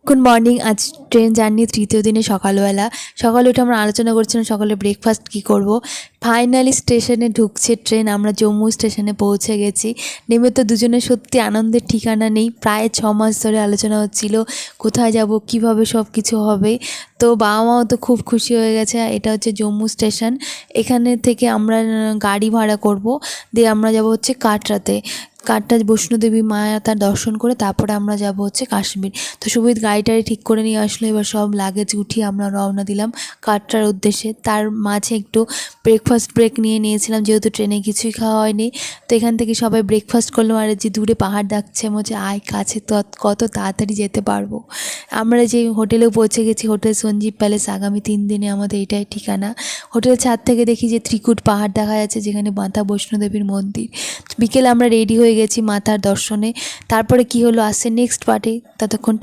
Good morning. আজ train journey তৃতীয় দিনে সকালবেলা সকালে উঠে আমরা আলোচনা করছিলাম সকালে ব্রেকফাস্ট কী করব। ফাইনালি স্টেশনে ঢুকছে ট্রেন, আমরা জম্মু স্টেশনে পৌঁছে গেছি। নেমে তো দুজনের সত্যি আনন্দের ঠিকানা নেই। প্রায় 6 মাস ধরে আলোচনা হচ্ছিল কোথায় যাব, কিভাবে সব কিছু হবে। তো বাবা মাও তো খুব খুশি হয়ে গেছে। এটা হচ্ছে জম্মু স্টেশন। এখানে থেকে আমরা গাড়ি ভাড়া করব, দিয়ে আমরা যাব হচ্ছে কাটরাতে। কাটরা বৈষ্ণোদেবী তার দর্শন করে তারপরে আমরা যাব হচ্ছে কাশ্মীর। তো সুবিধ গাড়িটারি ঠিক করে নিয়ে আসলো। এবার সব লাগেজ উঠিয়ে আমরা রওনা দিলাম কাটরার উদ্দেশ্যে। তার মাঝে একটু ব্রেকফাস্ট ব্রেক নিয়েছিলাম, যেহেতু ট্রেনে কিছুই খাওয়া হয়নি। তো এখান থেকে সবাই ব্রেকফাস্ট করলাম। আর যে দূরে পাহাড় ডাকছে, মনে আয় কাছে তো কত তাড়াতাড়ি যেতে পারবো। আমরা যে হোটেলেও পৌঁছে গেছি, হোটেল সঞ্জীব প্যালেস। আগামী 3 দিনে আমাদের এটাই ঠিকানা। হোটেলের ছাদ থেকে দেখি যে ত্রিকুট পাহাড় দেখা যাচ্ছে, যেখানে মাতা বৈষ্ণোদেবীর মন্দির। বিকেলে আমরা রেডি হয়ে গেছি মাতার দর্শনে। তারপরে কি হলো আসছে নেক্সট পার্টে। ততক্ষণ